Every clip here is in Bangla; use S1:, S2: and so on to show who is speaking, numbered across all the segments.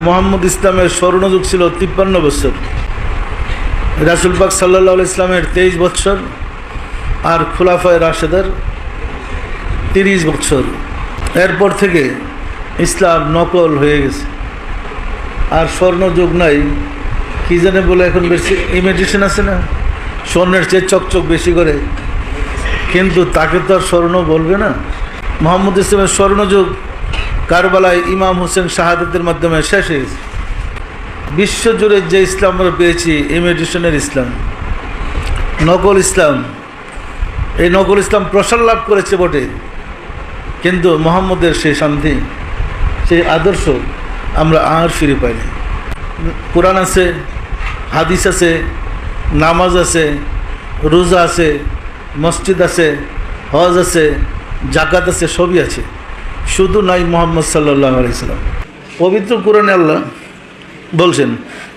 S1: মোহাম্মদ ইসলামের স্বর্ণযুগ ছিল 53 বছর। রাসূল পাক সাল্লাল্লাহু আলাইহি ইসলামের 23 বছর আর খুলাফায়ে রাশেদার 30 বছর। এরপর থেকে ইসলাম নকল হয়ে গেছে, আর স্বর্ণযুগ নাই। কি জানে বলে এখন বেশি ইমিটেশন আছে না, স্বর্ণের চেয়ে চকচক বেশি করে, কিন্তু তাকে তো আর স্বর্ণ বলবে না। মোহাম্মদ ইসলামের স্বর্ণযুগ কারবালায় ইমাম হোসেন শাহাদাতের মাধ্যমে শেষ হয়ে গেছে। বিশ্বজুড়ে যে ইসলাম আমরা পেয়েছি, ইমিটেশনের ইসলাম, নকল ইসলাম, এই নকল ইসলাম প্রসার লাভ করেছে বটে, কিন্তু মোহাম্মদের সেই শান্তি, সেই আদর্শ আমরা আর ফিরে পাইনি। কোরআন আছে, হাদিস আছে, নামাজ আছে, রোজা আছে, মসজিদ আছে, হজ আছে, জাকাত আছে, সবই আছে, শুধু নাই মোহাম্মদ সাল্লাল্লাহু আলাইহি সাল্লাম। পবিত্র কোরআনে আল্লাহ বলছেন,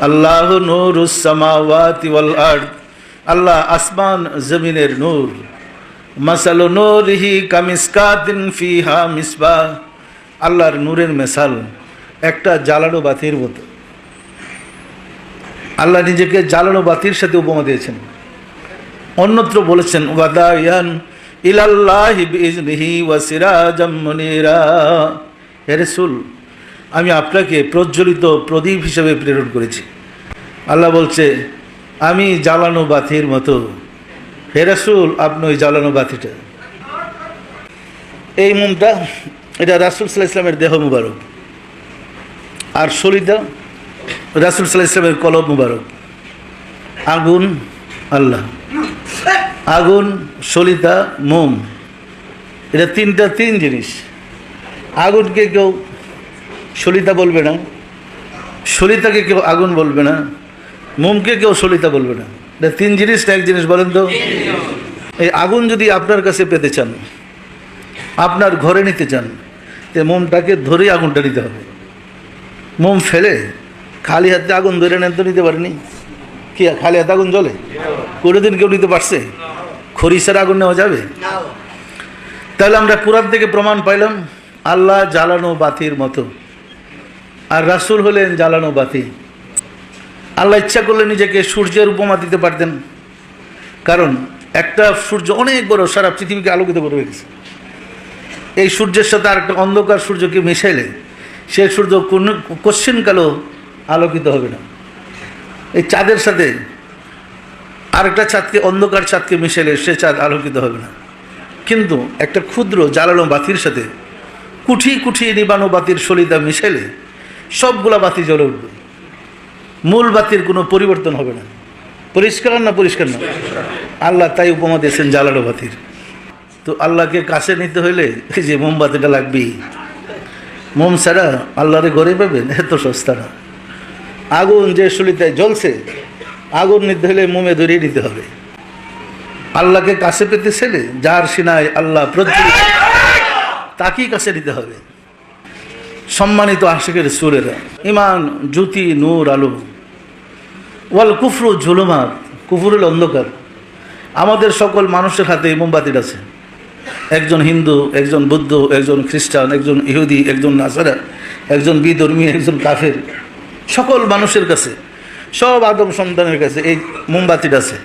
S1: আল্লাহু নূরুস সামাওয়াতি ওয়াল আরদ, আল্লাহ আসমান জমিনের নূর। মাসালু নূরিহি কামিসকাতিন ফিহা মিসবাহ, আল্লাহর নূরের মিসাল একটা জ্বালানো বাতির মতো। আল্লাহ নিজেকে জ্বালানো বাতির সাথে উপমা দিয়েছেন। অন্যত্র বলেছেন, ওয়াদায়ান ইলাল্লাহি বিইজনিহি ওয়া সিরাজাম মুনিরা, হে রাসূল, আমি আপনাকে প্রজ্বলিত প্রদীপ হিসেবে প্রেরণ করেছি। আল্লাহ বলছে, আমি জ্বালানো বাতির মতো। হে রাসূল, আপনি ওই জ্বালানো বাতিটা। এই মোমটা, এটা রাসূল সাল্লাল্লাহু আলাইহি ইসলামের দেহ মুবারক, আর সলিতা রাসূল সাল্লাল্লাহু আলাইহি ইসলামের কলব মুবারক। আগুন আল্লাহ, আগুন, সলিতা, মোম, এটা তিন জিনিস। আগুনকে কেউ সলিতা বলবে না, সলিতাকে কেউ আগুন বলবে না, মোমকে কেউ সলিতা বলবে না। এটা তিন জিনিস না এক জিনিস? বলেন তো। এই আগুন যদি আপনার কাছে পেতে চান, আপনার ঘরে নিতে চান, তো মোমটাকে ধরেই আগুনটা নিতে হবে। মোম ফেলে খালি হাতে আগুন ধরে নেন তো নিতে পারেনি। কি খালি হাতে আগুন জ্বলে? কোনোদিন কেউ নিতে পারছে? খরিষার আগুন নেওয়া যাবে? তাহলে আমরা কোরআন থেকে প্রমাণ পাইলাম আল্লাহ জ্বালানো বাতির মতো, আর রাসূল হলেন জ্বালানো বাতি। আল্লাহ ইচ্ছা করলে নিজেকে সূর্যের উপমা দিতে পারতেন, কারণ একটা সূর্য অনেক বড়, সারা পৃথিবীকে আলোকিত করে রেখেছে। এই সূর্যের সাথে আর একটা অন্ধকার সূর্যকে মিশাইলে সে সূর্য কোনো কোশ্চেনকালেও আলোকিত হবে না। এই চাঁদের সাথে আরেকটা চাঁদকে, অন্ধকার চাঁদকে মিশাইলে সে চাঁদ আলোকিত হবে না। কিন্তু একটা ক্ষুদ্র জ্বালানো বাতির সাথে কুঠি কুঠি নিবানো বাতির সলিতা মিশাইলে সবগুলা বাতি জ্বলে উঠবে, মূল বাতির কোনো পরিবর্তন হবে না। পরিষ্কার না? পরিষ্কার না? আল্লাহ তাই উপমা দিয়েছেন জ্বালানো বাতির। তো আল্লাহকে কাছে নিতে হইলে এই যে মোমবাতিটা লাগবেই। মোম ছাড়া আল্লাহরে ঘরে পাবেন? এত সস্তা না। আগুন যে সলিতায় জ্বলছে, আগুন নিতে হলে মোমে ধরিয়ে নিতে হবে। আল্লাহকে কাছে পেতে ছেলে যার সিনায় আল্লাহ প্রজ্বলিত, তাকেই কাছে নিতে হবে। সম্মানিত আশিকের সুরেরা, ইমান জ্যোতি, নূর, আলো, ওয়াল কুফরু জুলুমাত, কুফুরের অন্ধকার। আমাদের সকল মানুষের হাতে মোমবাতির আছে। একজন হিন্দু, একজন বৌদ্ধ, একজন খ্রিস্টান, একজন ইহুদি, একজন নাসারা, একজন বিধর্মী, একজন কাফের, সকল মানুষের কাছে, সব আদম সন্তানের কাছে এই মোমবাতিটা আছে।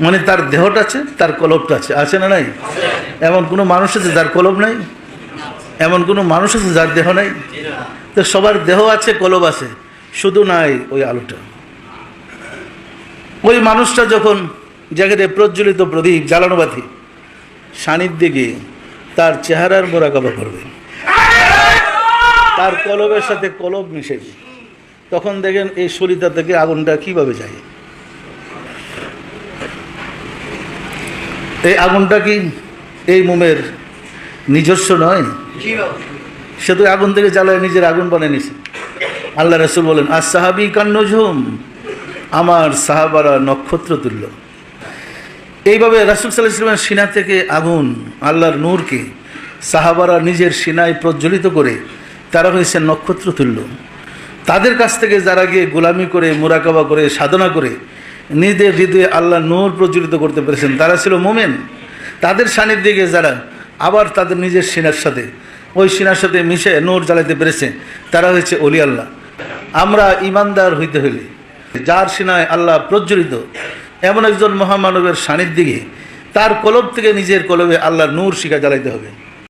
S1: মানে তার দেহটা আছে, তার কলবটা আছে। আছে না নাই? এমন কোনো মানুষ আছে যার কলব নাই? এমন কোনো মানুষ আছে যার দেহ নাই? তো সবার দেহ আছে, কলব আছে, শুধু নাই ওই আলোটা। ওই মানুষটা যখন জায়গায় প্রজ্বলিত প্রদীপ, জ্বালানো বাতি সান্নিধ্যে গিয়ে তার চেহারার মোরাকাবা করবে, তার কলবের সাথে কলব মিশে, তখন দেখেন এই সলিতা থেকে আগুনটা কিভাবে যায়। এই আগুনটা কি এই মোমের নিজস্ব নয়? সে তো আগুন থেকে জ্বালায় নিজের আগুন বানিয়ে নিছে। আল্লাহ রাসূল বলেন, as-sahabi kan-nujum, আমার সাহাবারা নক্ষত্র তুল্য। এইভাবে রাসূল সাল্লাল্লাহু আলাইহি ওয়াসাল্লামের সিনা থেকে আগুন, আল্লাহর নূরকে সাহাবারা নিজের সিনায় প্রজ্বলিত করে তারা হয়েছে নক্ষত্র তুল্য। তাদের কাছ থেকে যারা গিয়ে গোলামি করে, মুরাকাবা করে, সাধনা করে নিজেদের হৃদয়ে আল্লাহর নূর প্রজ্বলিত করতে পেরেছেন, তারা ছিল মোমেন। তাদের সান্নিধ্যে গিয়ে যারা আবার তাদের নিজের সিনার সাথে, ওই সিনার সাথে মিশে নূর জ্বালাতে পেরেছে, তারা হয়েছে ওলি আল্লাহ। আমরা ইমানদার হইতে হইলে যার সিনায় আল্লাহ প্রজ্বলিত এমন একজন মহামানবের সান্নিধ্যে তার কলব থেকে নিজের কলবে আল্লাহর নূর শিখা জ্বালাইতে হবে।